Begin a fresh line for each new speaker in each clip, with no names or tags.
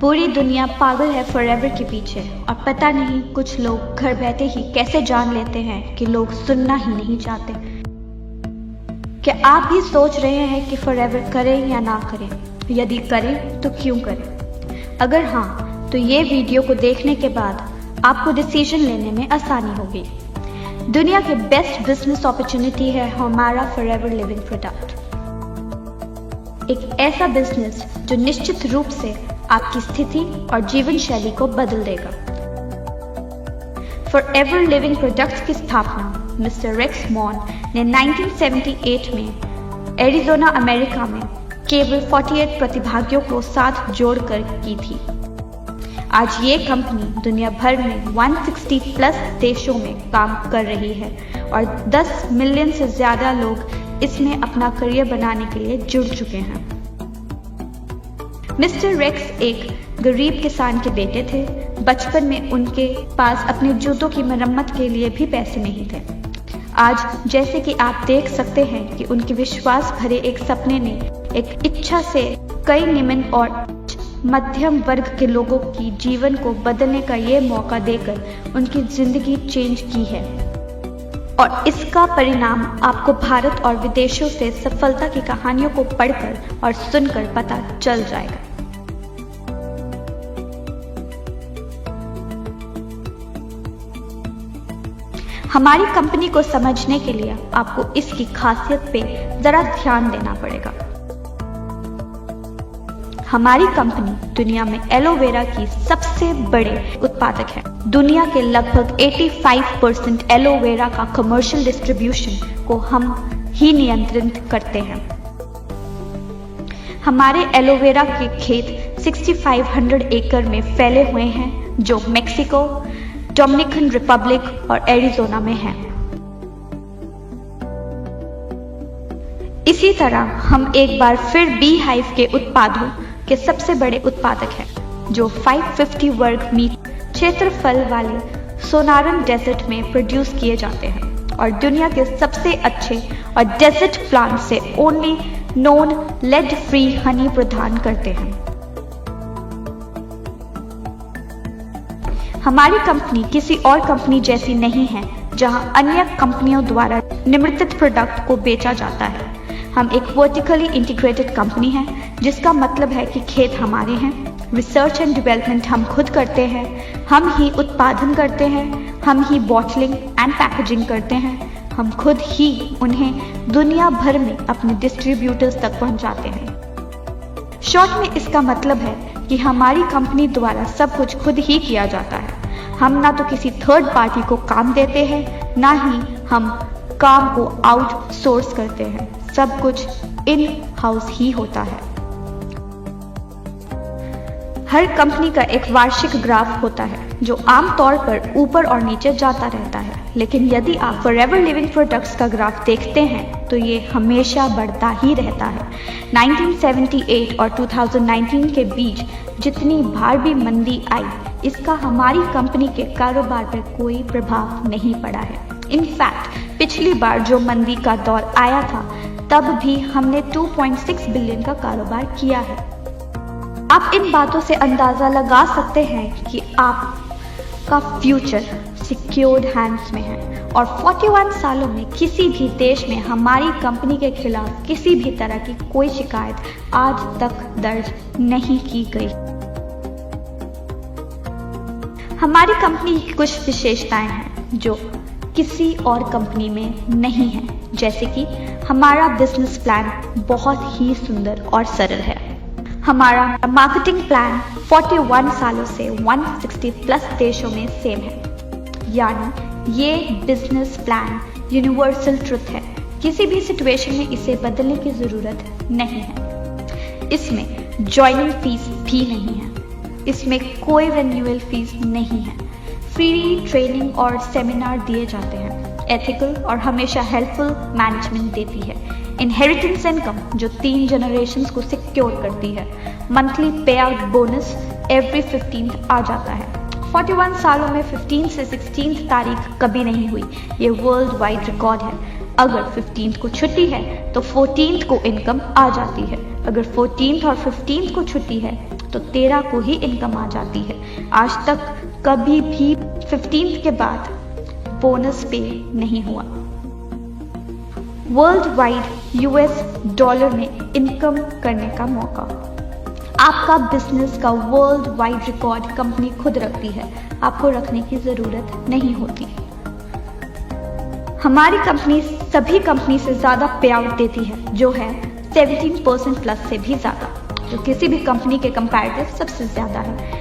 पूरी दुनिया पागल है फॉरएवर के पीछे और पता नहीं कुछ लोग घर बैठे ही कैसे जान लेते हैं कि लोग सुनना ही नहीं चाहते। क्या आप भी सोच रहे हैं कि फॉरएवर करें या ना करें? यदि करें तो क्यों करें? अगर हाँ, तो ये वीडियो को देखने के बाद आपको डिसीजन लेने में आसानी होगी। दुनिया के बेस्ट बिजनेस अपॉर्चुनिटी है हमारा फॉरएवर लिविंग प्रोडक्ट। एक ऐसा बिजनेस जो निश्चित रूप से आपकी स्थिति और जीवन शैली को बदल देगा। फॉरएवर लिविंग प्रोडक्ट्स की स्थापना मिस्टर रेक्स मॉन ने 1978 में एरिज़ोना अमेरिका में केवल 48 प्रतिभागियों को साथ जोड़कर की थी। आज ये कंपनी दुनिया भर में 160 प्लस देशों में काम कर रही है और 10 मिलियन से ज्यादा लोग इसमें अपना करियर बनाने के लिए जुड़ चुके हैं। मिस्टर रेक्स एक गरीब किसान के बेटे थे। बचपन में उनके पास अपने जूतों की मरम्मत के लिए भी पैसे नहीं थे। आज जैसे कि आप देख सकते हैं कि उनके विश्वास भरे एक सपने ने एक इच्छा से कई निम्न और मध्यम वर्ग के लोगों की जीवन को बदलने का ये मौका देकर उनकी जिंदगी चेंज की है और इसका परिणाम आपको भारत और विदेशों से सफलता की कहानियों को पढ़कर और सुनकर पता चल जाएगा। हमारी कंपनी को समझने के लिए आपको इसकी खासियत पे जरा ध्यान देना पड़ेगा। हमारी कंपनी दुनिया में एलोवेरा की सबसे बड़े उत्पादक है। दुनिया के लगभग 85% एलोवेरा का कमर्शियल डिस्ट्रीब्यूशन को हम ही नियंत्रित करते हैं। हमारे एलोवेरा के खेत 6500 एकड़ में फैले हुए हैं जो मेक्सिको, डोमिनिकन रिपब्लिक और एरिज़ोना में हैं। इसी तरह हम एक बार फिर बी हाइव के उत्पादों के सबसे बड़े उत्पादक हैं जो 550 वर्ग मीटर क्षेत्रफल वाले सोनारन डेजर्ट में प्रोड्यूस किए जाते हैं और दुनिया के सबसे अच्छे और डेजर्ट प्लांट से only non lead free honey प्रदान करते हैं। हमारी कंपनी किसी और कंपनी जैसी नहीं है जहां अन्य कंपनियों द्वारा निर्मित प्रोडक्ट को बेचा जाता है। हम एक वर्टिकली इंटीग्रेटेड कंपनी है जिसका मतलब है कि खेत हमारे हैं, रिसर्च एंड डेवलपमेंट हम खुद करते हैं, हम ही उत्पादन करते हैं, हम ही बॉटलिंग एंड पैकेजिंग करते हैं, हम खुद ही उन्हें दुनिया भर में अपने डिस्ट्रीब्यूटर्स तक पहुंचाते हैं। शॉर्ट में इसका मतलब है कि हमारी कंपनी द्वारा सब कुछ खुद ही किया जाता है। हम ना तो किसी थर्ड पार्टी को काम देते हैं, ना ही हम काम को आउटसोर्स करते हैं। सब कुछ इन हाउस ही होता है। हर कंपनी का एक वार्षिक ग्राफ होता है जो आमतौर पर ऊपर और नीचे जाता रहता है, लेकिन यदि आप फॉरएवर लिविंग प्रोडक्ट्स का ग्राफ देखते हैं तो ये हमेशा बढ़ता ही रहता है। 1978 और 2019 के बीच जितनी बार भी मंदी आई, इसका हमारी कंपनी के कारोबार पर कोई प्रभाव नहीं पड़ा है। इनफैक्ट पिछली बार जो मंदी का दौर आया था तब भी हमने 2.6 बिलियन का कारोबार किया है। आप इन बातों से अंदाजा लगा सकते हैं कि आपका फ्यूचर सिक्योर्ड हैंड्स में है और 41 सालों में किसी भी देश में हमारी कंपनी के खिलाफ किसी भी तरह की कोई शिकायत आज तक दर्ज नहीं की गई। हमारी कंपनी की कुछ विशेषताएं हैं जो किसी और कंपनी में नहीं है, जैसे कि हमारा बिजनेस प्लान बहुत ही सुंदर और सरल है। हमारा मार्केटिंग प्लान 41 सालों से 160 प्लस देशों में सेम है। यानी ये बिजनेस प्लान यूनिवर्सल ट्रुथ है। किसी भी सिचुएशन में इसे बदलने की जरूरत नहीं है। इसमें ज्वाइनिंग फीस भी नहीं है। इसमें कोई रिन्यूअल फीस नहीं है। फ्री ट्रेनिंग और सेमिनार दिए जाते हैं। एथिकल और हमेशा हेल्पफुल मैनेजमेंट देती है। इनहेरिटेंस इनकम जो 3 जनरेशंस को सिक्योर करती है। मंथली पे आउट बोनस एवरी 15th आ जाता है। 41 सालों में 15 से 16 तारीख कभी नहीं हुई। ये वर्ल्ड वाइड रिकॉर्ड है। अगर 15th को छुट्टी है तो 14th को इनकम आ जाती है। अगर 14th और 15th को छुट्टी है तो 13 को ही इनकम आ जाती है। आज तक कभी भी 15th के बाद बोनस पे नहीं हुआ। वर्ल्ड वाइड US डॉलर में इनकम करने का मौका। आपका बिजनेस का वर्ल्ड वाइड रिकॉर्ड कंपनी खुद रखती है, आपको रखने की जरूरत नहीं होती। हमारी कंपनी सभी कंपनी से ज्यादा पे आउट देती है, जो है 17% प्लस से भी ज्यादा, जो किसी भी कंपनी के कंपैरेटिव सबसे ज्यादा है।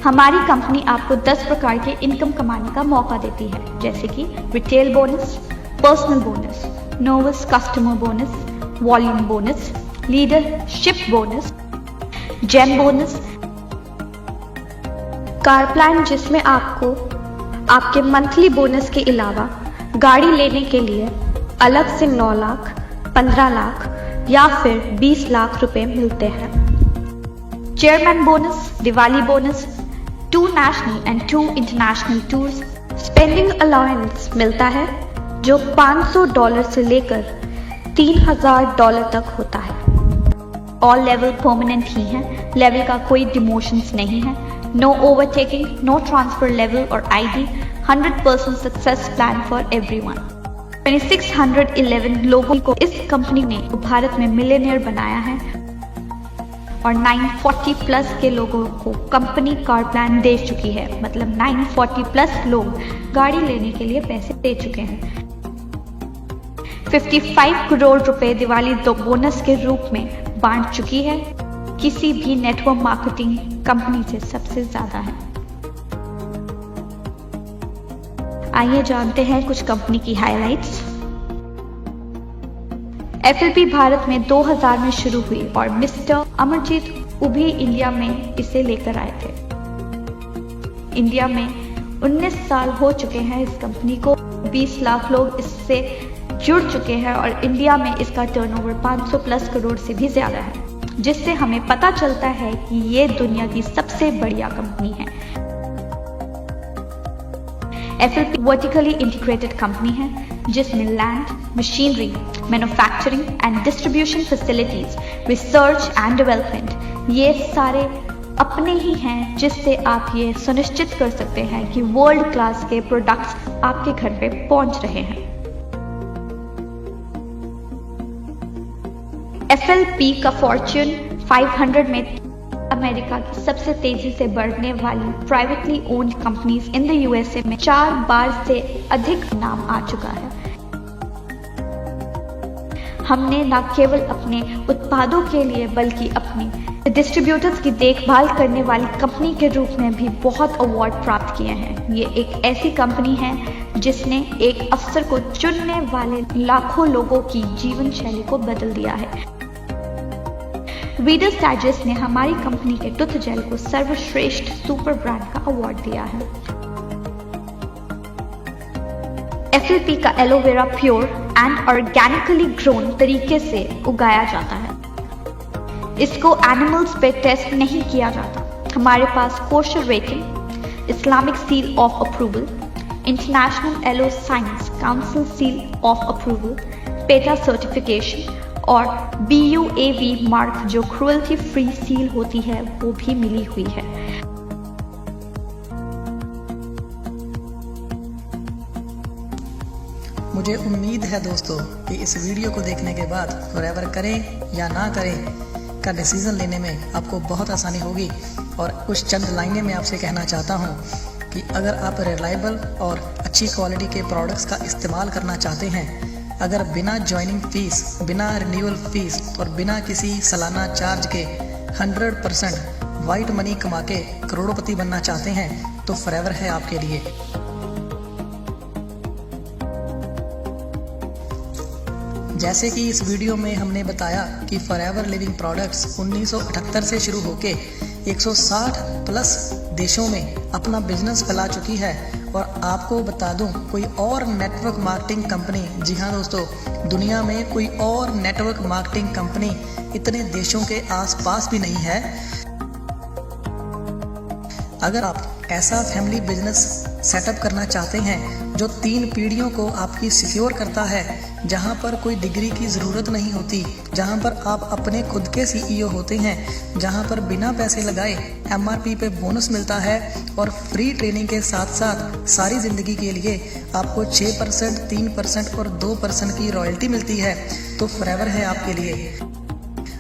हमारी कंपनी आपको 10 प्रकार के इनकम कमाने का मौका देती है, जैसे कि retail bonus, personal bonus, novice customer bonus, volume bonus, leadership bonus, gem bonus, car plan जिसमें आपको आपके मंथली बोनस के अलावा गाड़ी लेने के लिए अलग से 9 लाख, 15 लाख या फिर 20 लाख रुपए मिलते हैं। Chairman bonus, Diwali bonus, 2 national and 2 international tours, spending allowance मिलता है जो $500 से लेकर $3000 तक होता है। ऑल लेवल परमानेंट ही है, लेवल का कोई डिमोशंस नहीं है। No overtaking, no transfer level और ID, 100% success plan for everyone. 2611 लोगों को इस कंपनी ने भारत में मिलियनियर बनाया है और 940 प्लस के लोगों को कंपनी कार प्लान दे चुकी है। मतलब 940 प्लस लोग गाड़ी लेने के लिए पैसे दे चुके हैं। 55 करोड़ रुपए दिवाली बोनस के रूप में बांट चुकी है, किसी भी नेटवर्क मार्केटिंग कंपनी से सबसे ज्यादा है। आइए जानते हैं कुछ कंपनी की हाइलाइट्स। FLP भारत में 2000 में शुरू हुई और मिस्टर अमरजीत उभी इंडिया में इसे लेकर आए थे। इंडिया में 19 साल हो चुके हैं इस कंपनी को, 20 लाख लोग इससे जुड़ चुके हैं और इंडिया में इसका टर्नओवर 500 प्लस करोड़ से भी ज्यादा है, जिससे हमें पता चलता है कि ये दुनिया की सबसे बढ़िया कंपनी है। FLP वर्टिकली इंटीग्रेटेड कंपनी है जिसमें land, machinery, manufacturing and distribution facilities, research and development ये सारे अपने ही हैं, जिससे आप ये सुनिश्चित कर सकते हैं कि वर्ल्ड क्लास के प्रोडक्ट्स आपके घर पे पहुंच रहे हैं। FLP का फॉर्च्यून 500 में अमेरिका की सबसे तेजी से बढ़ने वाली privately owned companies in the USA में 4 बार से अधिक नाम आ चुका है। हमने न केवल अपने उत्पादों के लिए बल्कि अपने डिस्ट्रीब्यूटर्स की देखभाल करने वाली कंपनी के रूप में भी बहुत अवार्ड प्राप्त किए हैं। ये एक ऐसी कंपनी है जिसने एक अफसर को चुनने वाले लाखों लोगों की जीवन शैली को बदल दिया है। रीडर्स डाइजेस्ट ने हमारी कंपनी के टूथ जेल को सर्वश्रेष्ठ सुपर ब्रांड का अवार्ड दिया है। FLP का aloe vera pure and organically grown तरीके से उगाया जाता है। इसको एनिमल्स पे टेस्ट नहीं किया जाता। हमारे पास kosher rating, Islamic seal of approval, international aloe science council seal of approval, PETA certification और BUAV मार्क जो क्रुएल्टी फ्री सील होती है वो भी मिली हुई है।
मुझे उम्मीद है दोस्तों कि इस वीडियो को देखने के बाद फॉरएवर करें या ना करें का डिसीजन लेने में आपको बहुत आसानी होगी। और कुछ चंद लाइनें मैं आपसे कहना चाहता हूँ कि अगर आप रिलायबल और अच्छी क्वालिटी के प्रोडक्ट्स का इस्तेमाल करना चाहते हैं, अगर बिना ज्वाइनिंग फीस, बिना रिन्यूअल फीस और बिना किसी सालाना चार्ज के 100% वाइट मनी कमा के करोड़पति बनना चाहते हैं तो फॉरएवर है आपके लिए। जैसे कि इस वीडियो में हमने बताया कि फॉरएवर लिविंग प्रोडक्ट्स 1978 से शुरू होके 160 प्लस देशों में अपना बिजनेस फैला चुकी है। और आपको बता दूं, कोई और नेटवर्क मार्केटिंग कंपनी, जी हाँ दोस्तों, दुनिया में कोई और नेटवर्क मार्केटिंग कंपनी इतने देशों के आसपास भी नहीं है। अगर आप ऐसा फैमिली बिजनेस सेटअप करना चाहते हैं जो 3 पीढ़ियों को आपकी सिक्योर करता है, जहां पर कोई डिग्री की ज़रूरत नहीं होती, जहां पर आप अपने खुद के CEO होते हैं, जहां पर बिना पैसे लगाए MRP पे बोनस मिलता है और फ्री ट्रेनिंग के साथ साथ सारी ज़िंदगी के लिए आपको 6%, 3% और 2% की रॉयल्टी मिलती है, तो फॉरएवर है आपके लिए।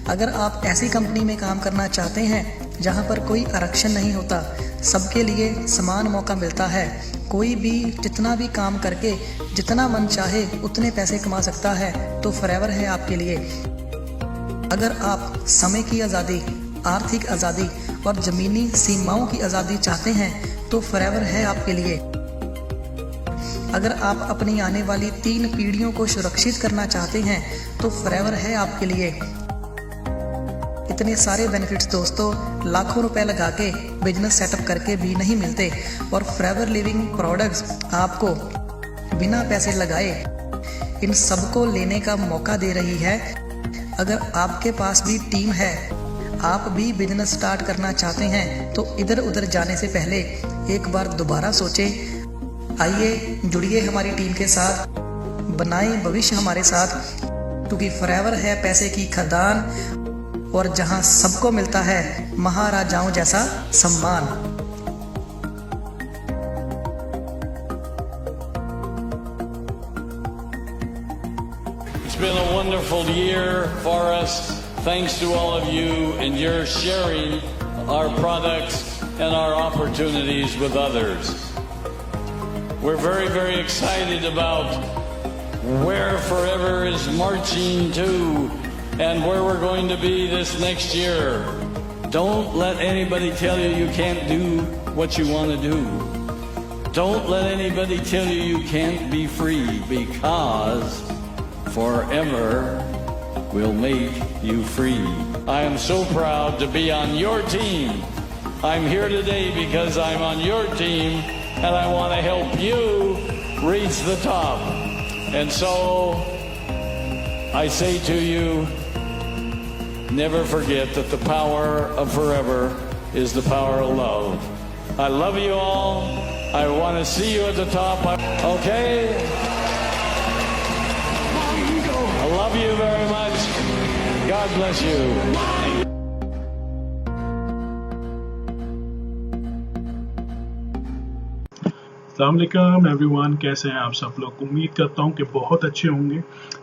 अगर आप ऐसी कंपनी में काम करना चाहते हैं जहां पर कोई आरक्षण नहीं होता, सबके लिए समान मौका मिलता है, कोई भी जितना भी काम करके जितना मन चाहे उतने पैसे कमा सकता है, तो फॉरएवर है आपके लिए। अगर आप समय की आज़ादी, आर्थिक आज़ादी और ज़मीनी सीमाओं की आज़ादी चाहते हैं, तो फॉरएवर है आपके लिए। अगर आप अपनी आने वाली 3 पीढ़ियों को सुरक्षित करना चाहते हैं, तो फॉरएवर है आपके लिए। इतने सारे बेनिफिट्स दोस्तों लाखों रुपए लगा के बिजनेस सेटअप करके भी नहीं मिलते, और फॉरएवर लिविंग प्रोडक्ट्स आपको बिना पैसे लगाए इन सबको लेने का मौका दे रही है। अगर आपके पास भी टीम है, आप भी बिजनेस स्टार्ट करना चाहते हैं, तो इधर उधर जाने से पहले एक बार दोबारा सोचें। आइए जुड़िए हमारी टीम के साथ, बनाएं भविष्य हमारे साथ, क्योंकि फॉरएवर है पैसे की खदान, और जहां सबको मिलता है महाराजाओं जैसा सम्मान।
It's been a wonderful year for us. Thanks to all of you and your sharing our products and our opportunities with others. We're very, very excited about where Forever is marching to and where we're going to be this next year. Don't let anybody tell you you can't do what you want to do. Don't let anybody tell you you can't be free, because Forever will make you free. I am so proud to be on your team. I'm here today because I'm on your team, and I want to help you reach the top. And so I say to you, never forget that the power of Forever is the power of love. I love you all. I want to see you at the top. Okay? I love you very much. God bless you.
अस्सलाम वालेकुम everyone, कैसे हैं आप सब लोग। उम्मीद करता हूं कि बहुत अच्छे होंगे।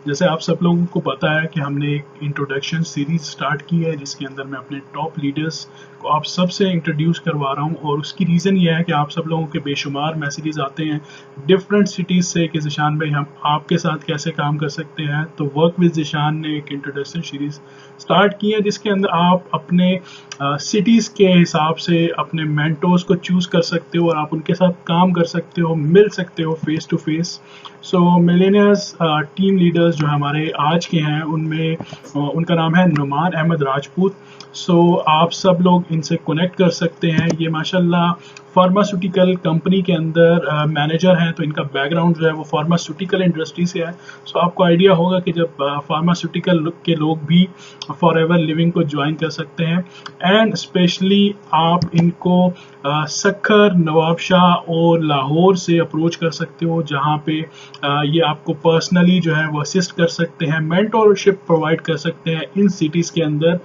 जैसे आप सब लोगों को पता है कि हमने एक इंट्रोडक्शन सीरीज स्टार्ट की है, जिसके अंदर मैं अपने टॉप लीडर्स को आप सबसे इंट्रोड्यूस करवा रहा हूं, और उसकी रीज़न ये है कि आप सब लोगों के बेशुमार मैसेजेस आते हैं डिफरेंट सिटीज़ से कि ज़िशान भाई हम आपके साथ कैसे काम कर सकते हैं। तो वर्क विद ज़िशान ने एक इंट्रोडक्शन सीरीज़ स्टार्ट की है, जिसके अंदर आप अपने सिटीज़ के हिसाब से अपने मेंटोर्स को चूज़ कर सकते हो और आप उनके साथ काम कर सकते हो, मिल सकते हो face to face. So millionaires team leaders जो हमारे आज के हैं, उनमें उनका नाम है नुमान अहमद राजपूत। सो आप सब लोग इनसे कनेक्ट कर सकते हैं। ये माशाल्लाह फार्मास्यूटिकल कंपनी के अंदर मैनेजर हैं, तो इनका बैकग्राउंड जो है वो फार्मास्यूटिकल इंडस्ट्री से है। सो आपको आइडिया होगा कि जब फार्मास्यूटिकल के लोग भी फॉरएवर लिविंग को ज्वाइन कर सकते हैं। एंड स्पेशली आप इनको सक्खर, नवाबशाह और लाहौर से अप्रोच कर सकते हो, जहाँ पे ये आपको पर्सनली जो है वो असिस्ट कर सकते हैं, मेंटोरशिप प्रोवाइड कर सकते हैं इन सिटीज़ के अंदर,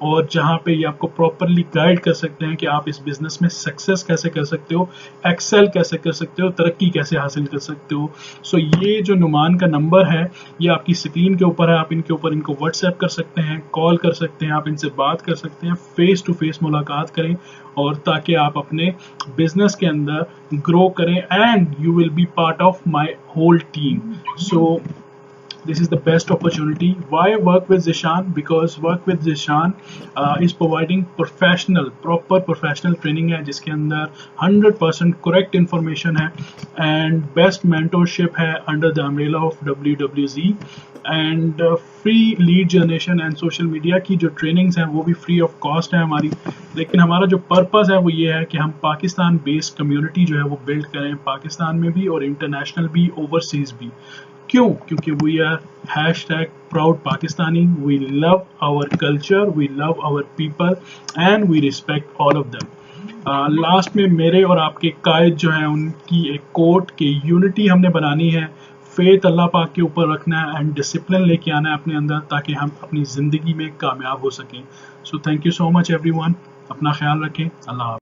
और जहाँ पे ये आपको प्रॉपरली गाइड कर सकते हैं कि आप इस बिज़नेस में सक्सेस कैसे कर सकते हो, एक्सेल कैसे कर सकते हो, तरक्की कैसे हासिल कर सकते हो। सो ये जो नुमान का नंबर है ये आपकी स्क्रीन के ऊपर है, आप इनके ऊपर इनको व्हाट्सएप कर सकते हैं, कॉल कर सकते हैं, आप इनसे बात कर सकते हैं, फेस टू फेस मुलाकात करें, और ताकि आप अपने बिजनेस के अंदर ग्रो करें, and you will be part of my whole team. So this is the best opportunity. Why work with Zishan? Because work with Zishan is providing proper professional training है, जिसके अंदर 100% correct information है, and best mentorship है under the umbrella of WWZ, and free lead generation and social media की जो trainings हैं वो भी free of cost है हमारी। लेकिन हमारा जो पर्पस है वो ये है कि हम पाकिस्तान बेस्ड कम्युनिटी जो है वो बिल्ड करें, पाकिस्तान में भी और इंटरनेशनल भी, ओवरसीज भी। क्यों? क्योंकि we are #proud Pakistani, we love our culture, we love our people, and we respect all of them. Last में मेरे और आपके कायद जो है उनकी एक कोट की यूनिटी हमने बनानी है, फेथ अल्लाह पाक के ऊपर रखना है एंड डिसिप्लिन लेके आना है अपने अंदर ताकि हम अपनी ज़िंदगी में कामयाब हो सकें। So thank you so much everyone, अपना ख्याल रखें, अल्लाह हाफ़िज़।